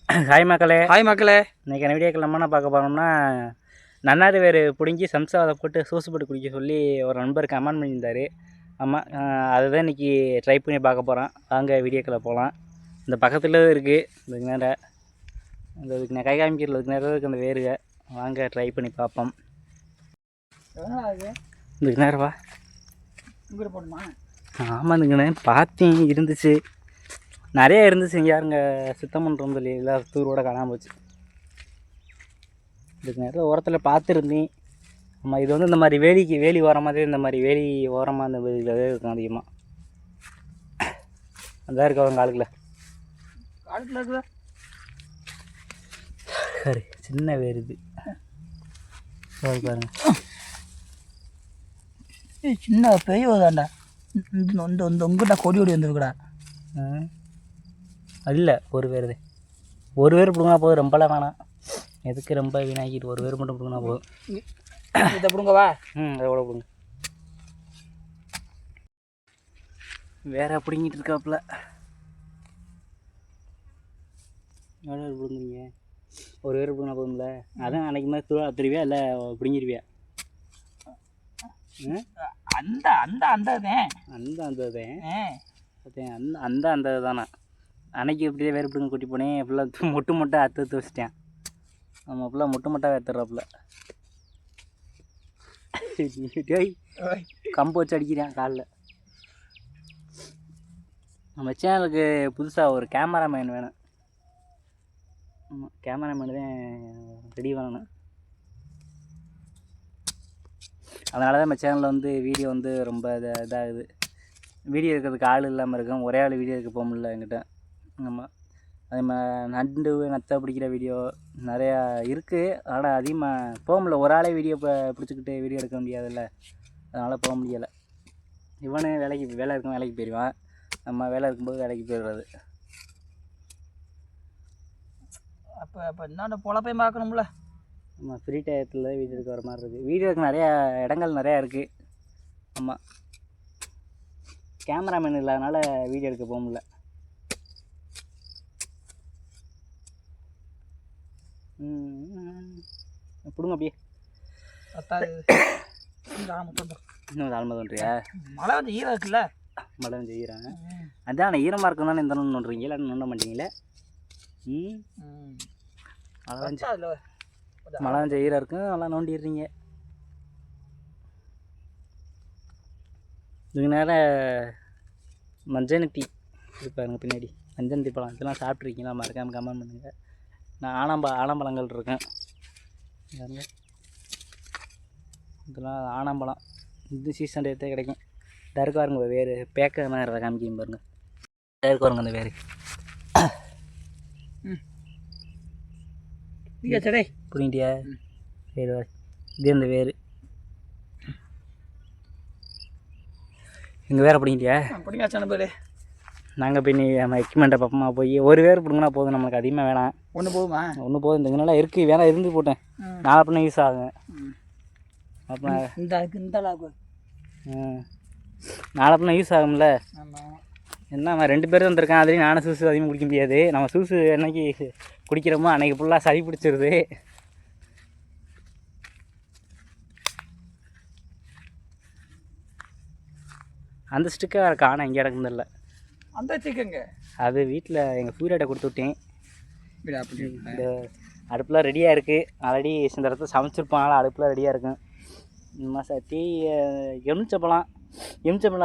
Hi மக்களே. இன்றைக்கி என்ன வீடியோக்கள் நம்ம என்ன பார்க்க போகிறோம்னா, நன்னாரி வேறு பிடுங்கி சம்சாவை போட்டு சூசு போட்டு குடிக்க சொல்லி ஒரு நண்பர் கமெண்ட் பண்ணியிருந்தார். ஆமாம், அதுதான் இன்றைக்கி ட்ரை பண்ணி பார்க்க போகிறோம். வாங்க வீடியோக்களை போகலாம். இந்த பக்கத்தில் இருக்குது, இதுக்கு நேரம் இதுக்கு கை காமிக்கிறது இதுக்கு நேரம் இருக்குது அந்த வேருக. வாங்க ட்ரை பண்ணி பார்ப்போம். இதுக்கு நேரம் வா போடுமா? ஆமாம், இதுக்கு நேரம் பார்த்தேன், இருந்துச்சு, நிறைய இருந்துச்சு. இங்கே யாருங்க சுத்தம் பண்ணுறோம் சொல்லி இல்லை தூரோட காணாமல் போச்சு. இதுக்கு நேரம் ஓரத்தில் பார்த்துருந்தேன். ஆமாம், இது வந்து இந்த மாதிரி வேலி ஓரமாக இந்த மாதிரி வேலி ஓரமாக இந்த இதில் இருக்கும் அதிகமாக. அதான் இருக்கு அவங்க காலுக்குள்ள இருக்குதா? சரி, சின்ன வேறு இது பாருங்க. சின்ன பெரியதாண்டா. இந்த உங்கள்கிட்ட கொடி வந்துருக்குடா. அது இல்லை, ஒரு பேர் பிடுங்கினா போதும், ரொம்பலாம் வேணாம். எதுக்கு ரொம்ப வீணாக்கிட்டு ஒரு பேர் மட்டும் பிடுங்கினா போதும். இதை பிடுங்கவா? அதை கூட பிடுங்க. வேற பிடுங்கிட்டு இருக்காப்புல. எவ்வளோ பிடுங்குறீங்க? ஒரு பேர் பிடுங்கினா போதும்ல. அதான் அன்றைக்கு மாதிரி திருவியா இல்லை பிடுங்கிருவியா? அந்த அந்த அந்த அந்த தானே. அன்னைக்கு இப்படியே வேறு பிடுங்க கூட்டி போனேன். ஃபுல்லாக மொட்டை அறுத்து வச்சிட்டேன். நம்ம ஃபுல்லாக மொட்டை எடுத்துடுறாப்புல. கம்பு வச்சு அடிக்கிறேன் காலில். நம்ம சேனலுக்கு புதுசாக ஒரு கேமராமேன் வேணும். ஆமாம், கேமராமேன் தான் ரெடி பண்ணணும். அதனால தான் நம்ம சேனலில் வந்து வீடியோ வந்து ரொம்ப இதாகுது. வீடியோ இருக்கிறதுக்கு ஆள் இல்லாமல் இருக்கும். ஒரே ஆள் வீடியோ எடுக்க போக முடியல என்கிட்ட. ஆமாம், அதே மாதிரி நண்டு நத்தை பிடிக்கிற வீடியோ நிறையா இருக்குது. ஆனால் அதிகமாக போக முடியல. ஒரு ஆளே வீடியோ பிடிச்சிக்கிட்டு வீடியோ எடுக்க முடியாதுல்ல, அதனால் போக முடியலை. இவனே வேலை இருக்கும், வேலைக்கு போயிடுவான். நம்ம வேலை இருக்கும்போது வேலைக்கு போயிடுறது. அப்போ என்னென்ன பொழப்பையும் பார்க்கணும்ல. ஆமாம், ஃப்ரீ டயத்தில் வீடியோ எடுக்க வர மாதிரி இருக்குது. வீடியோக்கு நிறையா இடங்கள் நிறையா இருக்குது. ஆமாம், கேமராமேன் இல்லாதனால வீடியோ எடுக்க போக முடியல. பிடுங்க அப்படியே. இன்னும் தாழ்மதன்றியா? மழை வந்து ஈரம் இருக்குல்ல. மழை வந்து ஈரம். அதான் ஈரமாக இருக்கும் தானே இந்த நோண்டுறீங்க, இல்லை நோண்ட மாட்டீங்களே. மழை வந்து ஈரம் இருக்கும், நல்லா நோண்டிடுறீங்க. இதுக்கு நேரம் மஞ்சனட்டி இருப்பாருங்க பின்னாடி. மஞ்சனட்டி பழம் இதெல்லாம் சாப்பிட்ருக்கீங்களா? மறக்காமல் கமெண்ட் பண்ணுங்கள். நான் ஆனம்பழங்கள் இருக்கேன். இதெல்லாம் ஆனம்பழம். இது சீசன் டேட்டே கிடைக்கும். டருக்கு பாருங்க, வேறு பேக்க மாதிரி காமிக்கும் பாருங்க. டருக்கு பாருங்க அந்த வேறு. புரிஞ்சிட்டியா? சரி, இது இந்த வேறு எங்கள் வேறு பிடிங்கிட்டியா? பிடிங்காச்சான பேர். நாங்கள் போய் நம்ம எக்யூப்மெண்ட்டை பப்பமா போய் ஒரு பேர் பிடுங்கினா போதும், நம்மளுக்கு அதிகமாக வேணாம். ஒன்று போதுமா? ஒன்று போதும். இந்த நல்லா இருக்குது, வேணா இருந்து போட்டேன். நாலு பண்ண யூஸ் ஆகுங்க. அப்போ இந்த அளவுக்கு நாலு பண்ண யூஸ் ஆகும்ல. என்ன அவன் 2 பேர் வந்திருக்கான். அதுலேயும் நானும் சூசு அதிகமாக குடிக்க முடியாது. நம்ம சூசு என்னைக்கு குடிக்கிறோமோ அன்றைக்கி ஃபுல்லாக சளி பிடிச்சிருது. அந்த ஸ்டிக்கை வேறு காண எங்கே இடக்குதில்ல. அந்த ஸ்டிக்குங்க அது வீட்டில் எங்கள் சூரியாட்ட கொடுத்து விட்டேன். இந்த அடுப்பில் ரெடியாக இருக்குது. ஆல்ரெடி இந்த இடத்துல சமைச்சிருப்பாங்களா, அடுப்பில் ரெடியாக இருக்கும். சட்டி எலுமிச்சப்பழம்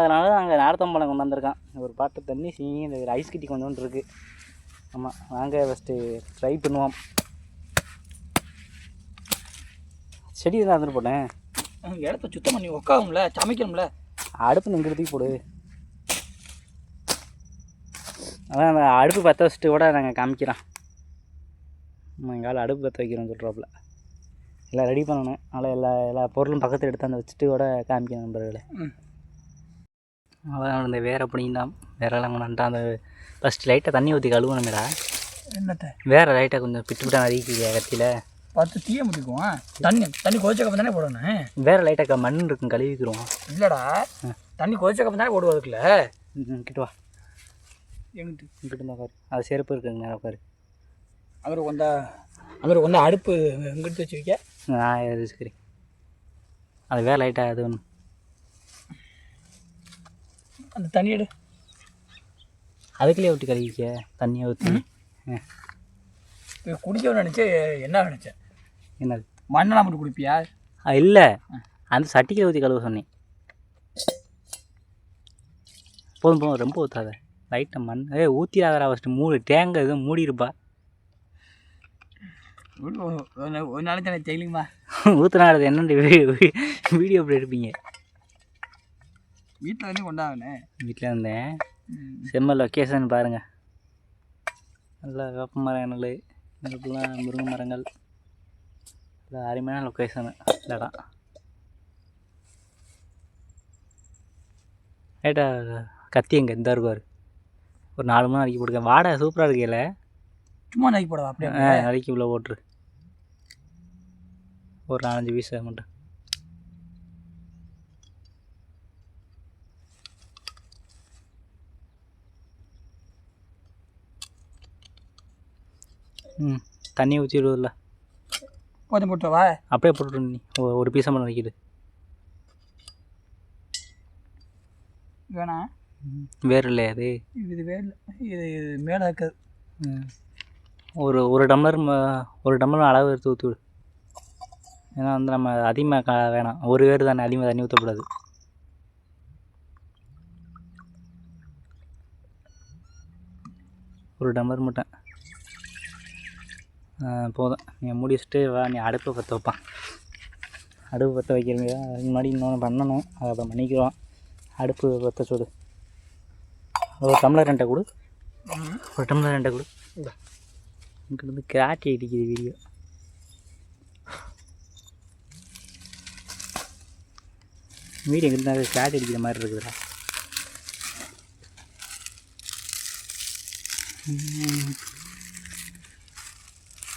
அதனால அங்கே நார்த்தம்பழம் கொண்டு வந்திருக்கான். ஒரு பாட்டு தண்ணி சீனி இந்த ஐஸ் கட்டி கொண்டு வந்துருக்கு. ஆமாம், வாங்க ஃபஸ்ட்டு ட்ரை பண்ணுவோம். செடி தான் வந்துட்டு போட்டேன். இடத்த சுத்தம் பண்ணி உட்காவும்ல, சமைக்கணும்ல. அடுப்பு இங்கே தூக்கி போடு. அதான் அந்த அடுப்பு பற்ற வச்சுட்டு கூட நாங்கள் காமிக்கிறோம். ஆமாம், எங்கள் அடுப்பு பற்ற வைக்கிறோம் சொல்கிறாப்புல. எல்லாம் ரெடி பண்ணணும். அதனால் எல்லா பொருளும் பக்கத்தில் எடுத்து அந்த வச்சுட்டு கூட காமிக்கணும் நண்பர்களே. அதான் இந்த வேற அப்படின்னா வேறெல்லாம் கொண்டாண்டா அந்த ஃபஸ்ட்டு லைட்டாக தண்ணி ஊற்றி கழுவணுமேடா. என்னத்தை வேறு லைட்டாக கொஞ்சம் பிட்டு நறுக்கிக்க கத்தியில் பார்த்து தீய முடிக்குவோம். தண்ணி கொதிச்சக்கப்புறம் தானே போடணும். வேறு லைட்டாக மண் இருக்கும், கழுவிக்கிறோம். இல்லைடா, தண்ணி கொதிச்சக்கப்புறம் தானே போடுவோம். அதுக்குள்ள கிட்ட வா. எங்கிட்டு தான் பாரு, அது செருப்பு இருக்குங்க நேரம் பாரு. அங்கே கொண்ட அடுப்பு எங்கிட்ட வச்சு வைக்க நான் வச்சுக்கிறேன். அது வேறு லைட்டாக அது ஒன்று அந்த தண்ணி எடு. அதுக்குள்ளேயே விட்டு கழுவிக்க தண்ணியை ஊற்றி. இப்போ குடிக்கணும்னு நினச்சேன். என்ன நினச்சேன்? என்னது மண்ணெல்லாம் போட்டு குடிப்பியா? இல்லை, அந்த சட்டிக்கில் ஊற்றி கழுவ சொன்னேன். போதும் போதும், ரொம்ப ஊற்றாத, லைட்டாக மண் ஊற்றிடாதரா. ஃபஸ்ட்டு மூடி தேங்காய் எதுவும் மூடிருப்பா. ஒரு நாளைக்கு எனக்கு தெரியலுமா ஊற்றினா அது என்னென்ன வீடியோ எப்படி எடுப்பீங்க? வீட்டில் வந்து கொண்டாங்கண்ணே. வீட்டில் இருந்தேன். செம்ம லொக்கேஷன் பாருங்கள். நல்லா வேப்ப மரம் நல்ல நெருப்புலாம் முருங்கை மரங்கள். நல்லா அருமையான லொக்கேஷனு இந்த இடம். ரைட்டா கத்தி எங்கே இந்த இருக்கார். ஒரு 4 மணி நறுக்கி போட்டுக்க. வாடகை சூப்பராக இருக்கையில் சும்மா நறுக்கி போடவா? அப்படியே நறுக்கி உள்ள போட்டுரு. ஒரு 4-5 பீஸ் மட்டும். தண்ணி ஊற்றிடுவதில்ல, கொஞ்சம் போட்டுவா. அப்படியே போட்டு நீ ஒரு பீஸாக மட்டும் நறுக்கிடு. வேணாம், வேறு இல்லையா அது? இது வேறு இது மேலே இருக்குது. ஒரு டம்ளர் அளவு எடுத்து ஊற்றி விடு. ஏன்னா வந்து நம்ம அதிகமாக வேணாம். ஒரு வேறு தானே, அதிகமாக தண்ணி ஊற்றக்கூடாது. ஒரு டம்ளர் மட்டும் போதும். நீ மூடி வச்சுட்டு வா, நீ அடுப்பை பற்ற வைப்பான். அடுப்பு பற்ற வைக்கிறீங்க. அதுக்கு முன்னாடி இன்னொன்று பண்ணணும், அதை அப்போ பண்ணிக்கிறோம். அடுப்பு பற்ற சுடு. ஒரு டம்ளர் 2 கொடு. ஒரு டம்ளர் 2 கொடு. இங்கிட்ட வந்து கிராட்டி அடிக்குது வீடியோ. வீடியோ எங்கிட்ட கிராட்டி அடிக்கிற மாதிரி இருக்குதுடா.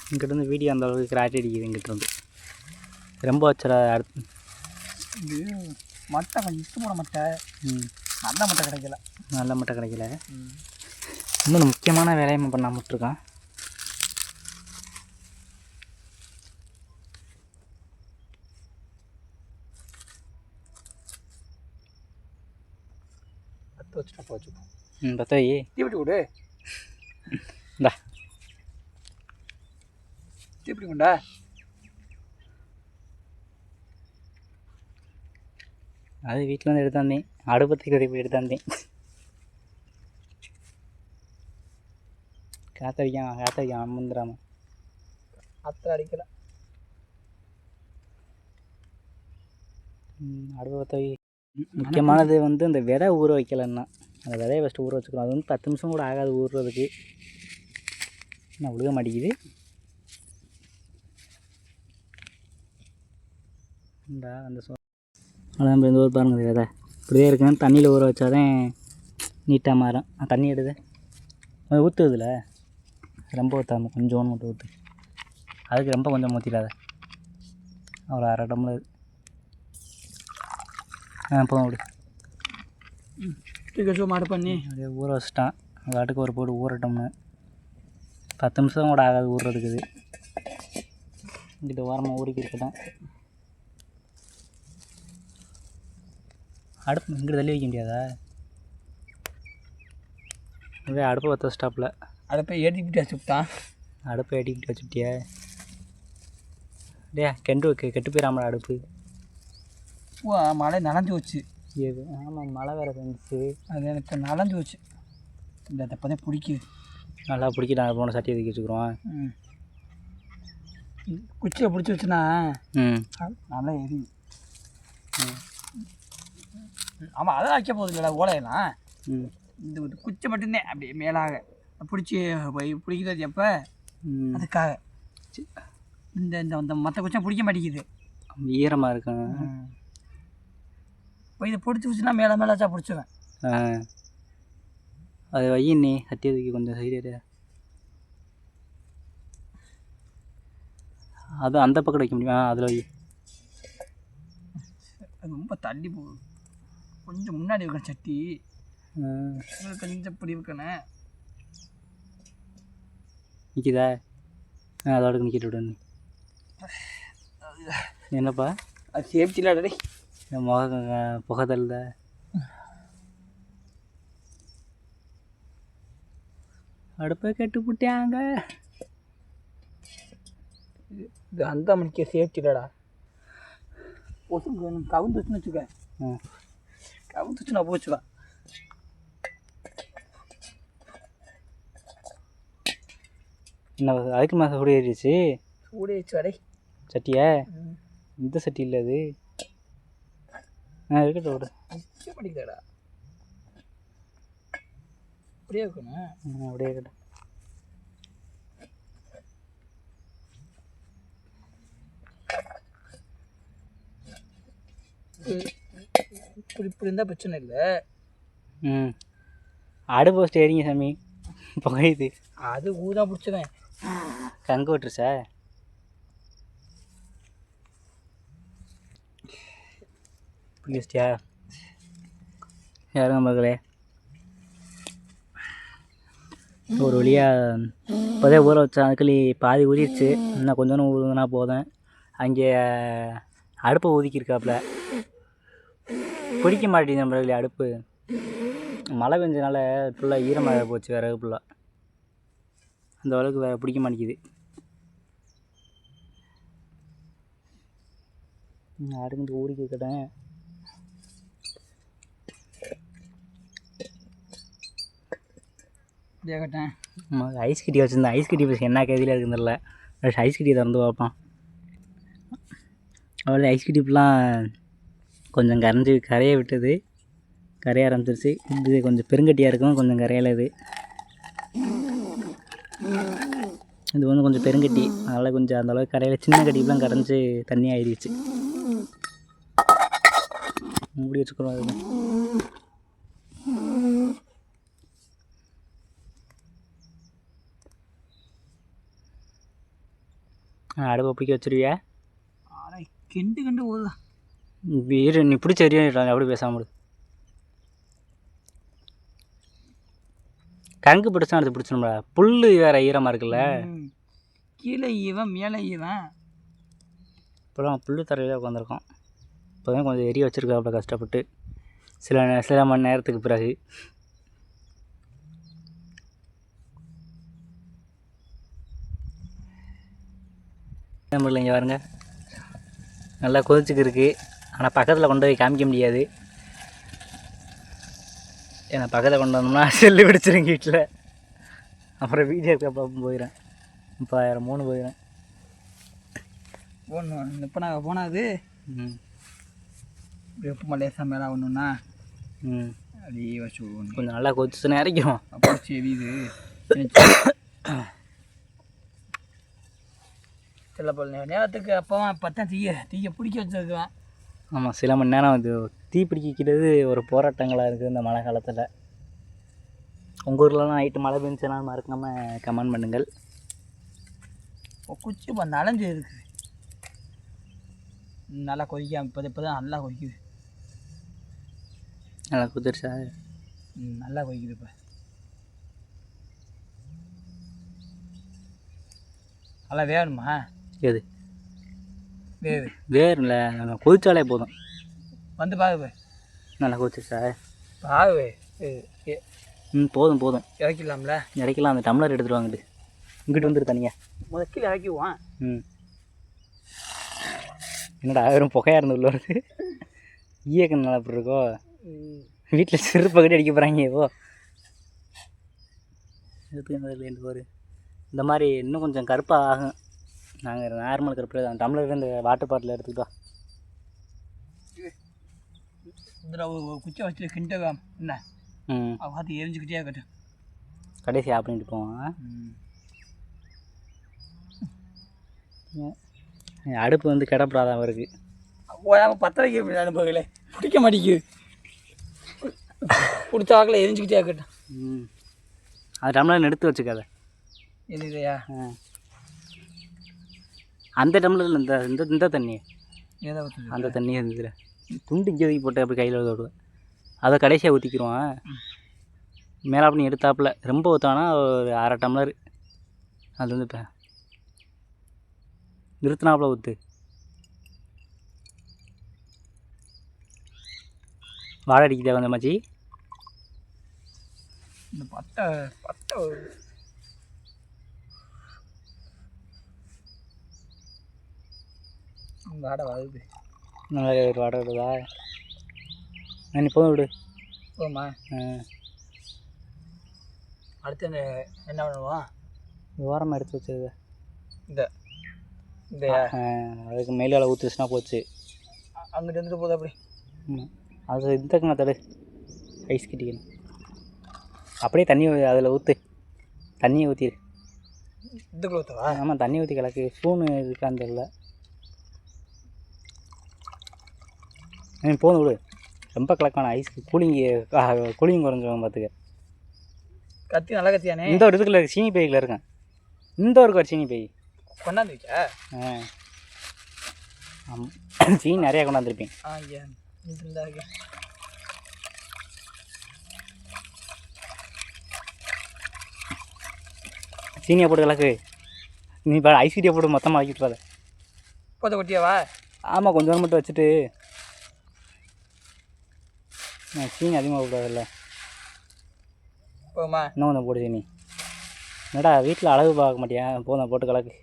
இங்கிட்டேருந்து வீடியோ அந்த அளவுக்கு கிராட்டி அடிக்குது. இங்கிட்டேருந்து ரொம்ப வச்சுடா. அடுத்து இது மட்டை கொஞ்சம் இஷ்டமான மட்டை. நல்ல மட்டை கிடைக்கல. நல்ல மட்டை கிடைக்கல. இன்னொன்று முக்கியமான வேலையை பண்ணாமல் விட்டுருக்கான். பற்ற வச்சுட்டா வச்சுப்போம். பற்ற வை. தீப்பெட்டி கொடு. இந்தா தீப்பெட்டி கொண்டா. அது வீட்டில் வந்து எடுத்தாந்தேன். அடுப்பத்துக்கு போய் எடுத்தாந்தேன். காத்தடிக்கான் அமுந்துடாமல். காற்று அடிக்கல. அடுப்பை பற்ற வை. முக்கியமானது வந்து இந்த விதை ஊற வைக்கலன்னா, அந்த விதையை ஃபஸ்ட்டு ஊற வச்சுக்கணும். அது வந்து 10 நிமிஷம் கூட ஆகாது ஊறுறதுக்கு. நான் உழுக மாட்டேங்குது. இந்தா அந்த அதான் இந்த ஊர் பாருங்கள். விதை இப்படியே இருக்குன்னு தண்ணியில் ஊற வச்சாதான் நீட்டாக மாறும். தண்ணி எடுது ஊற்றுதில்ல, ரொம்ப ஊற்றாம கொஞ்சோன்னு மட்டும் ஊற்று. அதுக்கு ரொம்ப கொஞ்சம் ஊற்றிடாத. ஒரு 1/2 டம்ளர். போதும். அப்படி மாடு பண்ணி அப்படியே ஊற வச்சுட்டான். வாட்டுக்கு ஒரு போட்டு ஊறட்டோம்னு 10 நிமிஷம் கூட ஆகாது ஊறுறதுக்கு. இது இங்கிட்ட ஓரமாக ஊறிக்கி இருக்கட்டும். அடுப்பு இங்கிட்ட தள்ளி வைக்க முடியாதா? இதே அடுப்பை பற்ற ஸ்டாப்பில் அடுப்பை ஏற்றிக்கிட்டு வச்சுட்டான். அடுப்பை ஏற்றிக்கிட்டு வச்சுட்டியா? டே கெட்டு போயிடாமல அடுப்பு. ஓ, மழை நனைஞ்சு வச்சு. ஏது? ஆமாம், மழை வேறு செஞ்சிச்சு. அது எனக்கு நனைஞ்சு வச்சு. இந்த தப்பதே பிடிக்குது. நல்லா பிடிக்கிட்டாங்க. போன சட்டியை தூக்கி வச்சுக்கிறோம். குச்சியை பிடிச்சி வச்சுன்னா நல்லா எரியும். ஆமாம், அதெல்லாம் வைக்க போகுது இல்லை ஓலையெல்லாம். இந்த குச்சி மட்டும்தான் அப்படியே மேலாக பிடிச்சி பிடிக்கிறது எப்போ அதுக்காக. இந்த இந்த மற்ற குச்சம் பிடிக்க மாட்டேங்குது, ஈரமாக இருக்கும். இப்போ இதை பிடிச்சி வச்சுன்னா மேலே மேலே வச்சா பிடிச்சிடுவேன். அது வையின்னே சட்டியை தூக்கி கொஞ்சம் சைடு. அது அந்த பக்கம் வைக்க முடியுமா? அதில் வை. அது ரொம்ப தள்ளி போகுது. கொஞ்சம் முன்னாடி வைக்கணும் சட்டி. கொஞ்சம் இப்படி இருக்கணும். நிற்கிதா? அதோட நிற்கிட்டு விடு நீ. என்னப்பா அது சேஃப்டி இல்லாடே புகை தள்ளுத. அடுப்பை கட்டு போட்டாங்க. இது அந்த மணிக்கு சேஃப்டி இல்லடா. கொசு கவுந்துச்சுன்னு வச்சுக்க. கவுந்துச்சுன்னா போச்சுடா. என்ன அதுக்கு மேலே சூடு ஏறிடுச்சு. சூடு ஏறிச்சு அடே. சட்டியா? இந்த சட்டி இல்லை அது. இருக்கட்டும் விடு. பண்ணிக்கலடா. அப்படியே இருக்கணும். அப்படியே இருக்கட்டும். இப்படி இருந்தால் பிரச்சனை இல்லை. அடுப்பு ஃபஸ்ட்டு ஏறிங்க சாமி, புகையுது. அது ஊதா பிடிச்சதேன். கங்கு விட்டுருச்சா? பிடிச்சிட்டியா? யாரும் மகளே ஒரு வழியாக இப்போதே ஊற வச்சேன். அதுக்குள்ளே பாதி ஊறிடுச்சு. இன்னும் கொஞ்சம் ஊறுனா போதும். அங்கே அடுப்பை ஒதுக்கியிருக்காப்புல. பிடிக்க மாட்டேங்குது நம்மளே அடுப்பு. மழை பெஞ்சனால ஃபுல்லாக ஈரமாக போச்சு விறகு ஃபுல்லாக. அந்த அளவுக்கு பிடிக்க மாட்டேங்குது. அடுக்கு ஊறிக்க இருக்கட்டேன். கட்டேன். ஐஸ் கட்டி வச்சுருந்தேன். ஐஸ் கட்டி பஸ் என்ன கைதியில் இருக்குன்னு தெரியல. ஐஸ் கட்டியை திறந்து பார்ப்போம். அவ்வளோ ஐஸ் கட்டிப்பெலாம் கொஞ்சம் கரையை விட்டது. கரைய ஆரம்பிச்சிருச்சு. இது கொஞ்சம் பெருங்கட்டியாக இருக்கும், கொஞ்சம் கரையில் இது வந்து கொஞ்சம் பெருங்கட்டி. அதனால் கொஞ்சம் அந்தளவுக்கு கரையில் சின்ன கட்டிப்பெலாம் கரைஞ்சி தண்ணி ஆயிடுச்சு. மூடி வச்சுக்கிறோம். அது அடுப்பை பிடிக்க வச்சுருவியா? கெண்டு போகுதா? வீடு நீ பிடிச்ச எரியும். அப்படி பேசாமல் கங்கு பிடிச்சா எடுத்து பிடிச்சணும்ல. புல் வேறு ஈரமாக இருக்குல்ல. கீழே ஈவன் மேலே ஈவன். இப்போலாம் புல் தரையில் உட்காந்துருக்கோம். இப்போ தான் கொஞ்சம் எரிய வச்சுருக்காப்புல கஷ்டப்பட்டு சில மணி நேரத்துக்கு பிறகு. நம்மள இங்கே பாருங்க, நல்லா கொதிச்சுக்கு இருக்குது. ஆனால் பக்கத்தில் கொண்டு போய் காமிக்க முடியாது. ஏன்னா பக்கத்தில் கொண்டு வந்தோம்னா செல்லு பிடிச்சிருங்க வீட்டில். அப்புறம் வீடியோ இருக்கப்போ போயிடுறேன். இப்போ 3 போயிடுறேன். இப்போ நாங்கள் போனாது எப்போ லேசாக மேலே ஒன்றுண்ணா அப்படியே வச்சு கொஞ்சம் நல்லா கொதிச்சுன்னு இறக்கிறோம். அப்போ எரியுது. சில பல நேரத்துக்கு அப்போவா பார்த்தா தீயை பிடிக்க வச்சுருக்குவேன். ஆமாம், சில மணி நேரம் அது தீ பிடிக்கிறது ஒரு போராட்டங்களாக இருக்குது இந்த மழை காலத்தில். உங்கள் ஊர்லலாம் நைட்டு மழை பெஞ்சுன்னா மறக்காமல் கமெண்ட் பண்ணுங்கள். குச்சி இப்போ நனைஞ்சு இருக்குது. நல்லா கொதிக்காம இப்போ தான் நல்லா கொதிக்குது. நல்லா குதிர்ச்சா? நல்லா கொதிக்குது. இப்போ நல்லா வேணுமா? எது வேறுல கொதிச்சாலே போதும். வந்து பாகு நல்லா கொதிச்சா? பாகு போதும் இறக்கலாம்ல. இறக்கலாம். அந்த டம்ளர் எடுத்துகிட்டு வாங்கிட்டு இங்கிட்டு வந்துடு தனியாக. முதல்ல இறக்கிடுவான். என்னடா வெறும் புகையாக இருந்து உள்ள வருது. ஈயக்கண் நல்லா இப்படி இருக்கோ. வீட்டில் சிறு பக்கடி அடிக்க போகிறாங்க. இப்போ எடுத்துக்க ஒரு இந்த மாதிரி இன்னும் கொஞ்சம் கருப்பாக ஆகும். நாங்கள் நார்மல் கருப்பு தான். டம்ளர் இந்த வாட்டர் பாட்டில் எடுத்துக்கிட்டோம். இதில் குச்சை வச்சு கிண்டவா என்ன பார்த்து எரிஞ்சுக்கிட்டே இருக்கட்டும். கடைசி அப்படின்ட்டு போவான். அடுப்பு வந்து கிடப்படாதான் அவருக்கு. போயாமல் 10 வைக்க அனுபவங்களே பிடிக்க மாட்டேங்குது. பிடிச்ச வாக்கில் எரிஞ்சுக்கிட்டே இருக்கட்டும். அது டம்ளர் எடுத்து வச்சுக்காத. இல்லையா? அந்த டம்ளரில் இந்த தண்ணி ஏதோ அந்த தண்ணி இருந்ததுல துண்டு இங்கே ஊற்றி போட்டு அப்படி கையில் விடுவேன். அதை கடைசியாக ஊற்றிக்கிடுவான். மேலே அப்படி எடுத்தாப்புல ரொம்ப ஊற்றானா ஒரு 1/2 டம்ளர். அது வந்து இப்போ நிறுத்தினாப்புல ஊற்று. வாழை அடிக்குதா கொஞ்சம் மச்சி? இந்த பட்டை பட்டை வாடை வருது. நல்லா ஒரு வாடை வருதா? நீ போதும் விடு. போமா. அடுத்து என்ன பண்ணுவோம்? ஓரமாக எடுத்து வச்சது இந்த இந்த அதுக்கு மேலே ஊற்றுச்சுன்னா போச்சு. அங்கிட்டு இருந்துட்டு போகுது அப்படி. அது இதுக்குண்ணா தடு ஐஸ் கட்டிக்கணும். அப்படியே தண்ணி அதில் ஊற்று. தண்ணியை ஊற்றிடு. இதுக்குள்ள ஊற்றவா? ஆமாம், தண்ணி ஊற்றி கிடக்கு. ஸ்பூனு இருக்கான்னு தெரியல. போதும் விடு. ரொம்ப கலக்கான ஐஸ் கூலிங் குறைஞ்சிடும் பார்த்துக்க. கத்தி நல்லா கத்தியானே. இந்த ஒரு இதுக்குள்ள சீனி பைக்கில் இருக்கேன். இந்த ஒரு சீனி பை கொண்டாந்துச்சா? ஆமாம், சீனி நிறையா கொண்டாந்துருப்பேன். சீனியை போட்டு கலக்கு. நீ இப்போ ஐஸ் கட்டியை போட்டு மொத்தமாக ஆக்கி விட்றாத. போத கொட்டியாவா? ஆமாம், கொஞ்சம் மட்டும் வச்சுட்டு. சீனி அதிகமாக போடாதில்ல. போமா, இன்னும் கொஞ்சம் போடு சீனி. என்னடா வீட்டில் அளவு பார்க்க மாட்டியா? போதும், போட்டு கலக்கு.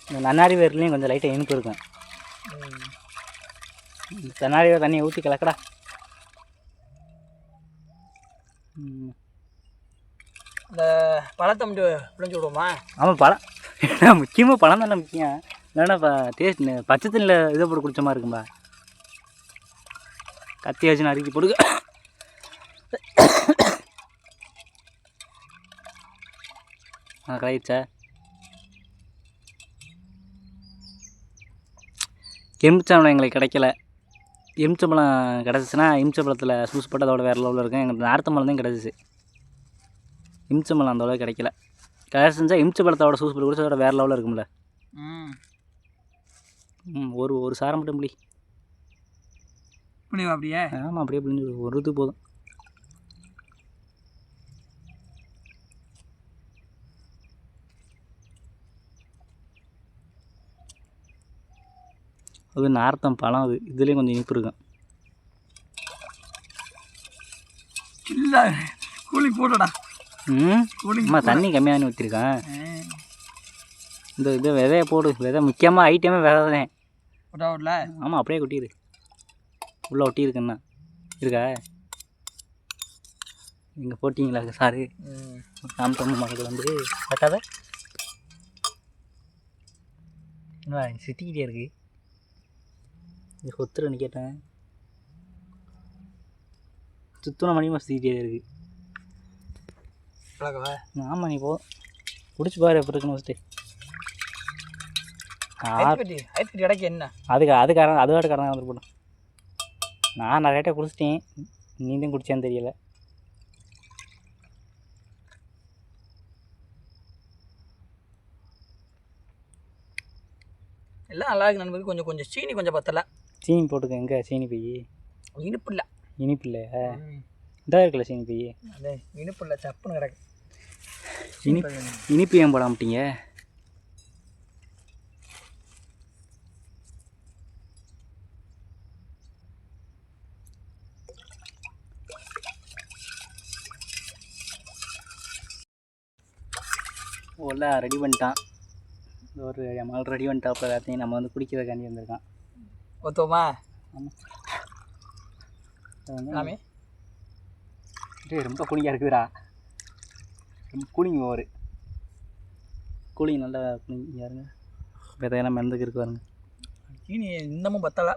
இந்த நன்னாரி வேர்லேயும் கொஞ்சம் லைட்டாக இனிப்பு இருக்கும். நன்னாரி வேர் தண்ணியை ஊற்றி கலக்கடா. இந்த பழத்தை மட்டும் பிடிஞ்சி விடுவோமா? ஆமாம், பழம் முக்கியமாக பழம் தானே முக்கியம். இல்லைன்னா டேஸ்ட் பச்சை தண்ணியில் இதை போட்டு குடிச்ச மாதிரி இருக்கும்பா. கத்தி வச்சு நறுக்கி போடுங்க. கழிச்சா எலுமிச்சம்பழம் எங்களுக்கு கிடைக்கல. எலுமிச்சம்பழம் கிடச்சிச்சின்னா எலுமிச்சம்பழத்தில் சூஸ் போட்டு அதோட வேறு லெவலில் இருக்கும். எங்களுக்கு நார்த்தம்பழம் தான் கிடச்சிச்சு. எலுமிச்சம்பழம் அந்த அளவுக்கு கிடைக்கல. கிடச்சிருந்தா எலுமிச்சம்பழத்தோட சூஸ் போட்டு குடிச்சு அதோட வேறு லெவலில் இருக்கும்ல. ஒரு சாரம் மட்டும் பிடி. அப்படியே? ஆமாம், அப்படியே பிடிஞ்சி ஒரு இது போதும். அது நார்த்தம் பழம். அது இதுலேயும் கொஞ்சம் இனிப்பு இருக்கும். இல்லை, கூலிங் போட்டடா. அம்மா தண்ணி கம்மியாக ஊற்றிருக்கேன். இந்த இது விதையை போடு. விதை முக்கியமாக ஐட்டமே விதை தான். விடல. ஆமாம், அப்படியே கொட்டிடு. உள்ளே ஒட்டியிருக்குண்ணா இருக்கா? இங்கே போட்டிங்களா சாரு? நாமத்தம்பு மரத்தில் வந்து கட்டாத சிட்டிக்கிட்டே இருக்கு. இது கொத்துறன்னு கேட்டேன். சுத்தன மணியமாக சுற்றிக்கிட்டே இருக்கு. ஆமாம், நீ போ பிடிச்சி பாரு. எப்போ இருக்குன்னு ஃபஸ்ட்டு இடைக்கு என்ன அதுக்காரன் அதுவாட்டுக்காரன் வந்து போட்டேன். நான் நிறைய குடிச்சிட்டேன். நீ தான் குடிச்சான்னு தெரியல. எல்லாம் நல்லா இருக்கு நண்பருக்கு. கொஞ்சம் கொஞ்சம் சீனி கொஞ்சம் பத்தலை. சீனி போட்டுக்க. எங்கே சீனி பை? இனிப்பு இல்லை. இனிப்பு இல்லையா? இதாக இருக்குல்ல சீனி பை. அதே இனிப்பு இல்லை, சப்புன்னு கிடக்கு. இனிப்பு ஏன் போட மாட்டீங்க? ஓலாம் ரெடி பண்ணிட்டான். ஒரு அமல் ரெடி பண்ணிட்டாப்புல. எல்லாத்தையும் நம்ம வந்து குடிக்கிறதுக்காண்டி வந்திருக்கான். ஒத்துவமா? ஆமாம். ரொம்ப கூலிங்காக இருக்குதுடா. ரொம்ப கூலிங் ஓவர். கூலிங் நல்லா கூலிங் யாருங்க. விதையெல்லாம் மருந்துக்கு இருக்கு பாருங்க. சீனி இன்னமும் பத்தலை.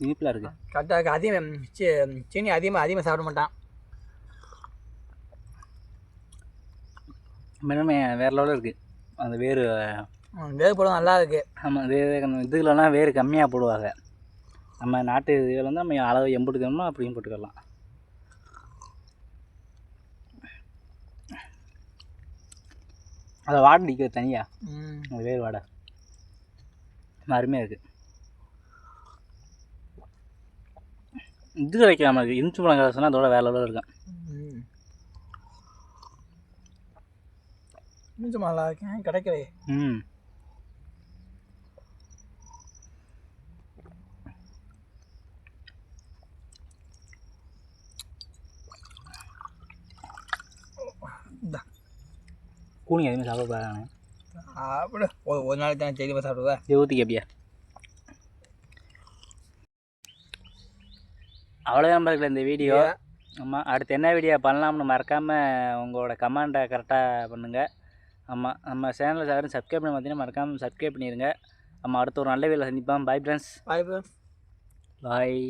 இனிப்பில் இருக்குது. கரெக்டாக அதிகம் சீனி அதிகமாக சாப்பிட மாட்டான். மினமே வேறு லெவலில் இருக்குது. அந்த வேறு போட நல்லா இருக்குது. ஆமாம், இதுலலாம் வேறு கம்மியாக போடுவாங்க. நம்ம நாட்டு இதில் வந்து நம்ம அளவு எம்புட்டு வேணுமோ அப்படியும் போட்டுக்கலாம். அதை வாடை அடிக்கிறது தனியாக. அது வேறு வாடை அருமையாக இருக்குது. இது வைக்காமல் இருக்குது. இனிச்சு பழம் கிடச்சுன்னா அதோட வேறு லெவலில் இருக்கும். கொஞ்சம் நல்லா இருக்கேன் கிடைக்கலையே. ம் இந்த கூலிங் எதுவுமே சாப்பிடக்கூடாது. அப்படி ஒரு நாளைக்கு தான் தெளிவாக சாப்பிடுவேன். இது ஊற்றிக்க அப்படியா? அவ்வளோதான் நம்பருக்கு இந்த வீடியோ. ஆமாம், அடுத்து என்ன வீடியோ பண்ணலாம்னு மறக்காமல் உங்களோட கமெண்ட்டை கரெக்டாக பண்ணுங்கள். ஆமாம், நம்ம சேனலில் யாரும் சப்ஸ்கிரைப் பண்ண பார்த்தீங்கன்னா மறக்காமல் சப்ஸ்கிரைப் பண்ணிடுங்க. ஆமாம், அடுத்த ஒரு நல்ல வீடியோவில் சந்திப்போம். Bye friends. Bye friends. பாய்.